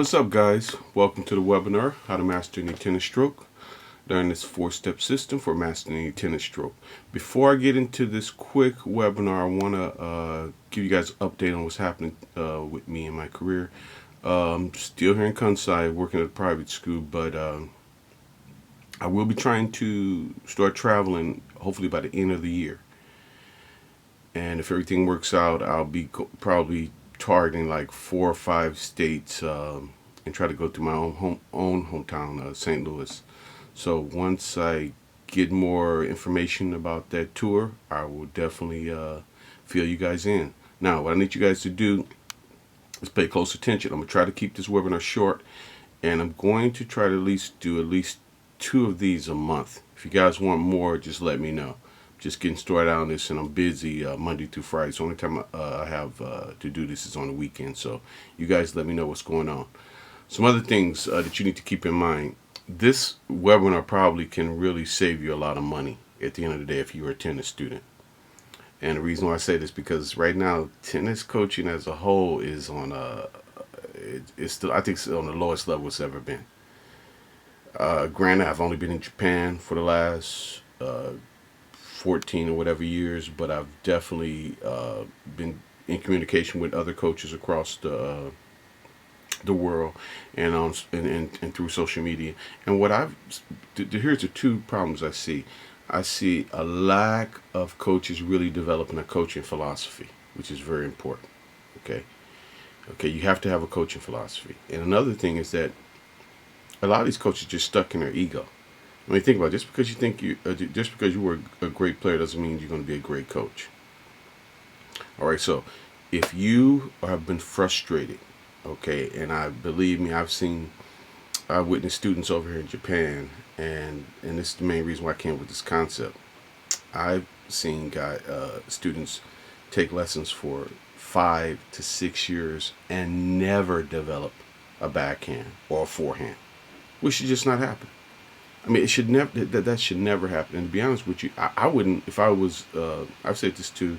What's up, guys? Welcome to the webinar, How to Master Any Tennis Stroke. Learn this 4-step system for mastering any tennis stroke. Before I get into this quick webinar, I want to give you guys an update on what's happening with me in my career. Still here in Kansai, working at a private school, but I will be trying to start traveling hopefully by the end of the year. And if everything works out, I'll be probably targeting like 4 or 5 states and try to go to my own hometown, St. Louis. So once I get more information about that tour, I will definitely fill you guys in. Now, what I need you guys to do is pay close attention. I'm going to try to keep this webinar short, and I'm going to try to do at least 2 of these a month. If you guys want more, just let me know. Just getting started on this, and I'm busy Monday through Friday. So the only time I have to do this is on the weekend. So you guys let me know what's going on. Some other things that you need to keep in mind. This webinar probably can really save you a lot of money at the end of the day if you're a tennis student. And the reason why I say this because right now tennis coaching as a whole is on it's still, I think it's on the lowest level it's ever been. Granted, I've only been in Japan for the last 14 or whatever years, but I've definitely been in communication with other coaches across the world and on and through social media. And what here's the 2 problems I see. I see a lack of coaches really developing a coaching philosophy, which is very important. Okay, you have to have a coaching philosophy. And another thing is that a lot of these coaches are just stuck in their ego. I mean, think about it. Just because you were a great player doesn't mean you're going to be a great coach. All right, so if you have been frustrated, okay, and believe me, I've witnessed students over here in Japan, and this is the main reason why I came with this concept. I've seen students take lessons for 5 to 6 years and never develop a backhand or a forehand, which should just not happen. I mean, it should never. That should never happen. And to be honest with you, I wouldn't. If I was, I've said this to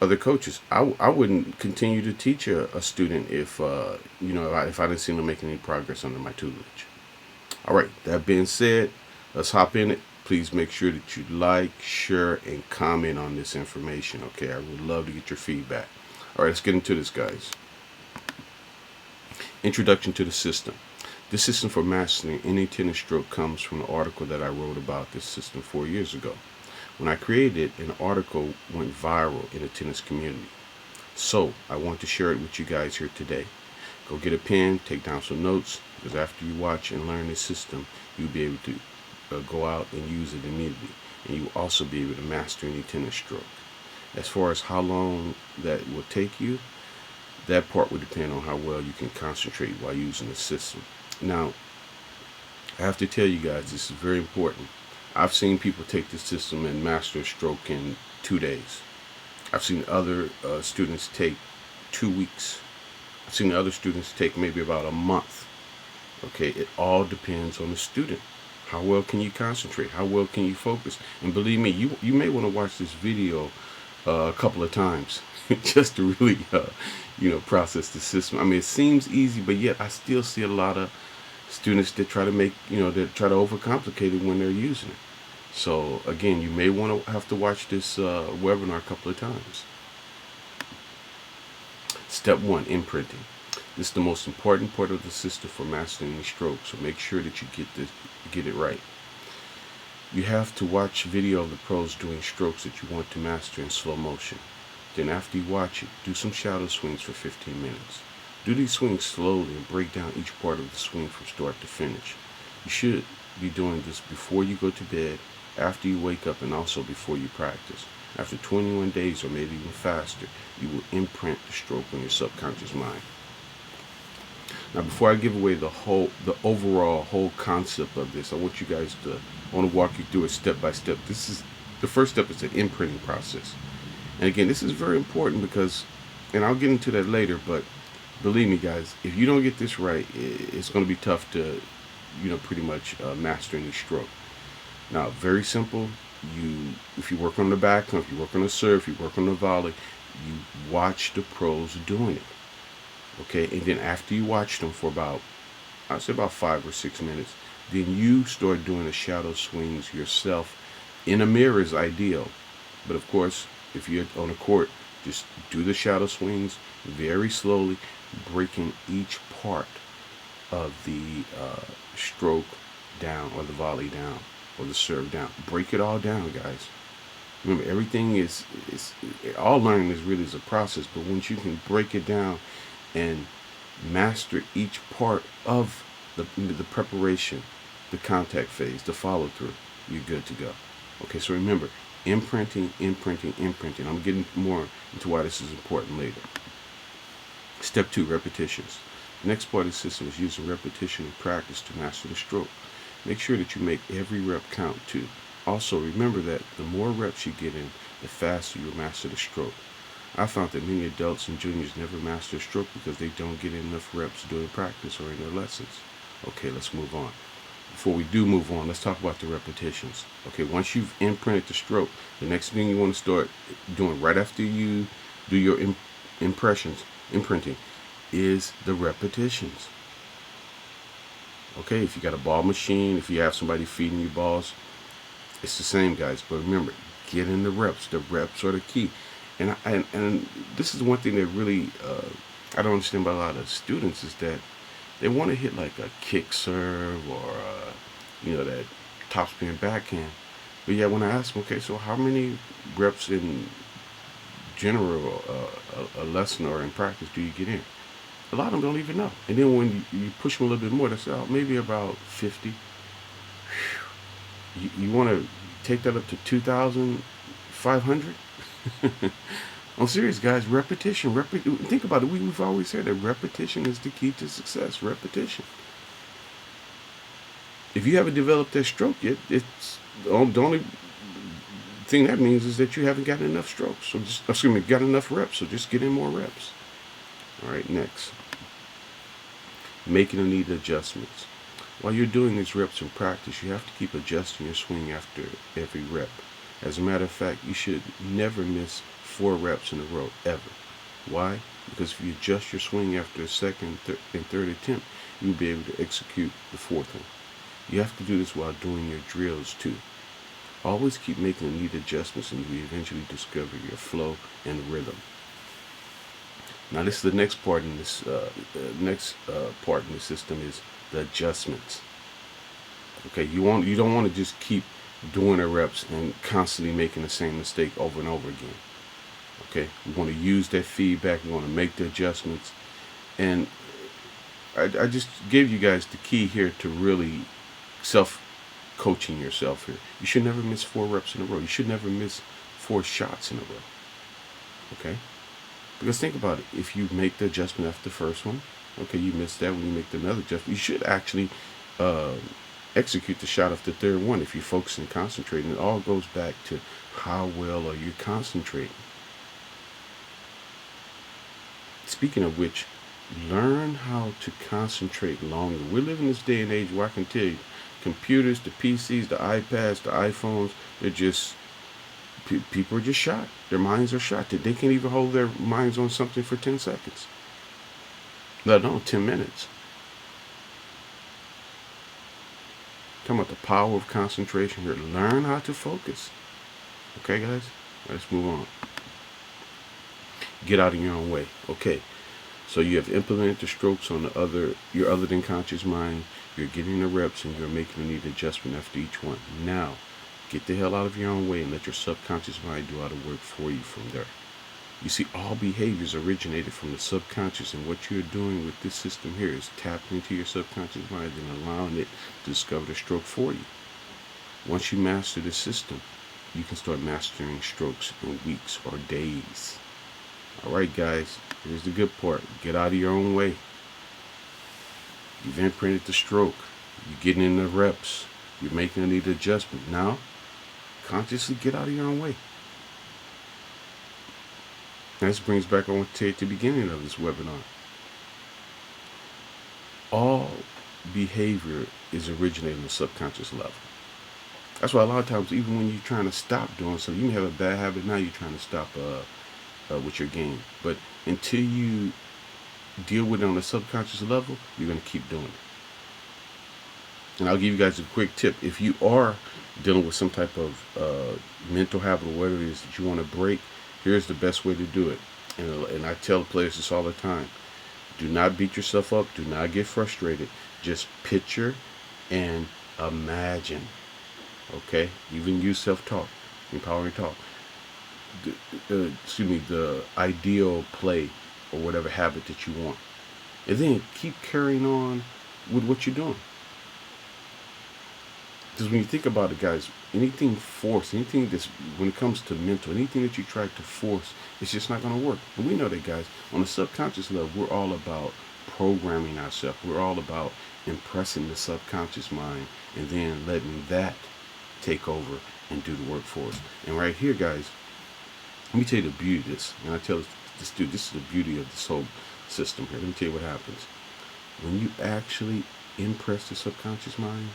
other coaches. I wouldn't continue to teach a student if if I didn't see them making any progress under my tutelage. All right. That being said, let's hop in it. Please make sure that you like, share, and comment on this information. Okay, I would love to get your feedback. All right, let's get into this, guys. Introduction to the system. This system for mastering any tennis stroke comes from an article that I wrote about this system 4 years ago. When I created it, an article went viral in the tennis community. So I want to share it with you guys here today. Go get a pen, take down some notes, because after you watch and learn this system, you'll be able to go out and use it immediately. And you will also be able to master any tennis stroke. As far as how long that will take you, that part will depend on how well you can concentrate while using the system. Now, I have to tell you guys, this is very important. I've seen people take this system and master a stroke in 2 days. I've seen other students take 2 weeks. I've seen other students take maybe about a month. Okay, it all depends on the student. How well can you concentrate? How well can you focus? And believe me, you may want to watch this video a couple of times just to really process the system. I mean, it seems easy, but yet I still see a lot of students that try to overcomplicate it when they're using it. So again, you may want to have to watch this webinar a couple of times. Step 1, imprinting. This is the most important part of the system for mastering any stroke, so make sure that you get it right. You have to watch video of the pros doing strokes that you want to master in slow motion. Then after you watch it, do some shadow swings for 15 minutes. Do these swings slowly and break down each part of the swing from start to finish. You should be doing this before you go to bed, after you wake up, and also before you practice. After 21 days or maybe even faster, you will imprint the stroke on your subconscious mind. Now, before I give away the overall whole concept of this, I want to walk you through it step by step. The first step is the imprinting process. And again, this is very important because, and I'll get into that later, but believe me, guys, if you don't get this right, it's going to be tough to, pretty much master any stroke. Now, very simple. If you work on the backhand, if you work on the serve, if you work on the volley, you watch the pros doing it. Okay, and then after you watch them for about, I'd say about 5 or 6 minutes, then you start doing the shadow swings yourself. In a mirror is ideal, but of course, if you're on a court, just do the shadow swings very slowly, breaking each part of the stroke down, or the volley down, or the serve down. Break it all down, guys. Remember, everything is all learning is really is a process, but once you can break it down and master each part of the preparation, the contact phase, the follow through, you're good to go. Okay, so remember, imprinting, imprinting, imprinting. I'm getting more into why this is important later. Step 2, repetitions. The next part of the system is using repetition and practice to master the stroke. Make sure that you make every rep count too. Also, remember that the more reps you get in, the faster you'll master the stroke. I found that many adults and juniors never master a stroke because they don't get enough reps during practice or in their lessons. Okay, let's move on. Before we do move on, let's talk about the repetitions. Okay, once you've imprinted the stroke, the next thing you want to start doing right after you do your imprinting, is the repetitions. Okay, if you got a ball machine, if you have somebody feeding you balls, it's the same, guys. But remember, get in the reps. The reps are the key. And this is one thing that really I don't understand about a lot of students is that they want to hit like a kick serve or that topspin backhand. But yeah, when I ask them, okay, so how many reps in general a lesson or in practice do you get in? A lot of them don't even know. And then when you push them a little bit more, they say, oh, maybe about 50. You want to take that up to 2,500? I'm serious, guys. Repetition. Think about it. We've always said that repetition is the key to success. Repetition. If you haven't developed that stroke yet, it's the only thing that means is that you haven't gotten enough strokes. So got enough reps. So just get in more reps. All right, next. Making the needed adjustments. While you're doing these reps in practice, you have to keep adjusting your swing after every rep. As a matter of fact, you should never miss 4 reps in a row, ever. Why? Because if you adjust your swing after a second and third attempt, you'll be able to execute the 4th one. You have to do this while doing your drills too. Always keep making the needed adjustments and you will eventually discover your flow and rhythm. Now this is the next part in this part in the system is the adjustments. Okay, you don't want to just keep doing the reps and constantly making the same mistake over and over again. Okay, we want to use that feedback. We want to make the adjustments, and I just gave you guys the key here to really self-coaching yourself here. You should never miss 4 reps in a row. You should never miss 4 shots in a row. Okay, because think about it. If you make the adjustment after the first one, okay, you missed that when you make another adjustment. You should actually execute the shot of the third one if you focus and concentrating. It all goes back to how well are you concentrating. Speaking of which, learn how to concentrate longer. We live in this day and age where I can tell you, computers, the PCs, the iPads, the iPhones, they're just, people are just shot. Their minds are shot. They can't even hold their minds on something for 10 seconds. Let alone 10 minutes. Talking about the power of concentration here. Learn how to focus. Okay, guys? Let's move on. Get out of your own way. Okay. So you have implemented the strokes on your other than conscious mind. You're getting the reps and you're making the needed adjustment after each one. Now, get the hell out of your own way and let your subconscious mind do all the work for you from there. You see, all behaviors originated from the subconscious, and what you're doing with this system here is tapping into your subconscious mind and allowing it to discover the stroke for you. Once you master the system, you can start mastering strokes in weeks or days. All right, guys, here's the good part. Get out of your own way. You've imprinted the stroke. You're getting in the reps. You're making a needed adjustment. Now, consciously get out of your own way. Now, this brings back, I want to tell you at the beginning of this webinar. All behavior is originating on the subconscious level. That's why a lot of times, even when you're trying to stop doing something, you may have a bad habit now, you're trying to stop with your game. But until you deal with it on a subconscious level, you're going to keep doing it. And I'll give you guys a quick tip. If you are dealing with some type of mental habit or whatever it is that you want to break, here's the best way to do it. And I tell players this all the time. Do not beat yourself up. Do not get frustrated. Just picture and imagine. Okay? Even use self-talk, empowering talk. The ideal play or whatever habit that you want. And then keep carrying on with what you're doing. Because when you think about it, guys, anything forced, anything that's, when it comes to mental, anything that you try to force, it's just not going to work. And we know that, guys, on the subconscious level, we're all about programming ourselves. We're all about impressing the subconscious mind and then letting that take over and do the work for us. And right here, guys, let me tell you the beauty of this. And I tell this dude, this is the beauty of this whole system here. Let me tell you what happens. When you actually impress the subconscious mind,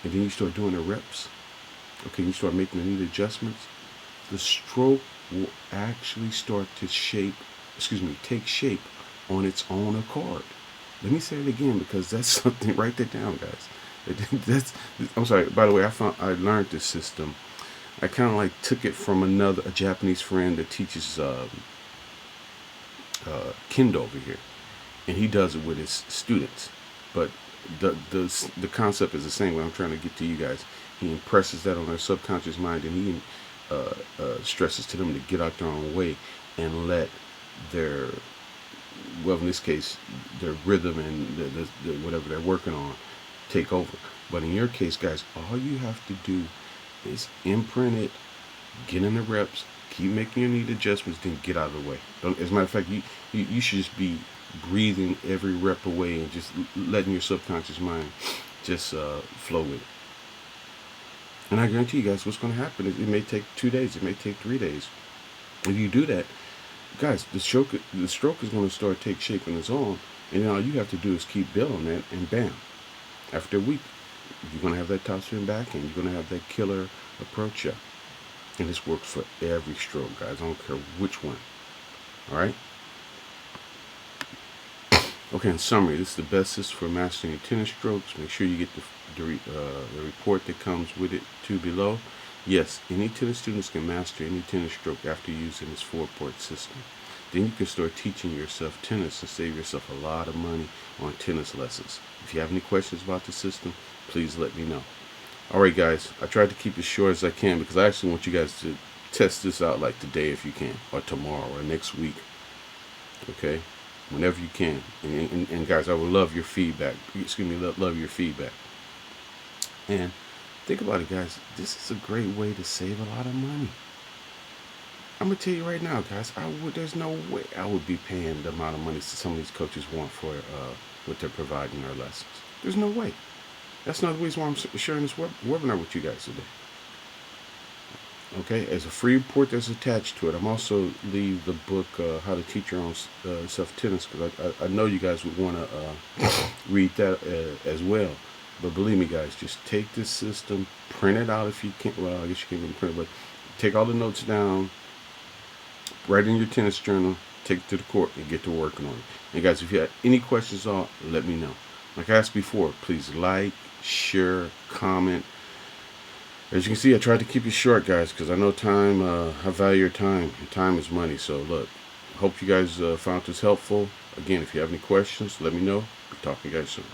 and then you start doing the reps, okay, you start making the needed adjustments, the stroke will actually start to take shape on its own accord. Let me say it again, because that's something, write that down, guys. I'm sorry, by the way, I learned this system. I kind of like took it from a Japanese friend that teaches Kendo over here, and he does it with his students. But the concept is the same. What I'm trying to get to you guys, he impresses that on their subconscious mind, and he stresses to them to get out their own way and let their, well, in this case, their rhythm and the whatever they're working on take over. But in your case, guys, all you have to do is imprint it, get in the reps, keep making your needed adjustments, then get out of the way. As a matter of fact, you should just be breathing every rep away and just letting your subconscious mind just flow with it. And I guarantee you guys, what's going to happen is it may take 2 days, it may take 3 days. If you do that, guys, the stroke is going to start to take shape on its own, and then all you have to do is keep building that, and bam, after a week, you're going to have that top spin back, and you're going to have that killer approach up. And this works for every stroke, guys. I don't care which one. All right? Okay, in summary, this is the best system for mastering your tennis strokes. Make sure you get the report that comes with it too below. Yes, any tennis students can master any tennis stroke after using this 4-part system. Then you can start teaching yourself tennis and save yourself a lot of money on tennis lessons. If you have any questions about the system, please let me know. Alright, guys, I tried to keep it short as I can because I actually want you guys to test this out like today if you can, or tomorrow, or next week. Okay? Whenever you can. And guys, I would love your feedback. Love your feedback. And think about it, guys. This is a great way to save a lot of money. I'm gonna tell you right now, guys. There's no way I would be paying the amount of money that some of these coaches want for what they're providing their lessons. There's no way. That's another reason why I'm sharing this webinar with you guys today. Okay, as a free report that's attached to it, I'm also leave the book How to Teach Your Own Self-Tennis, because I know you guys would want to read that as well. But believe me, guys, just take this system, print it out if you can't. Well, I guess you can't even print it, but take all the notes down, write in your tennis journal, take it to the court, and get to working on it. And guys, if you have any questions on, let me know. Like I asked before, please like, share, comment. As you can see, I tried to keep it short, guys, because I know time, I value your time, and time is money. So, look, hope you guys found this helpful. Again, if you have any questions, let me know. I'll talk to you guys soon.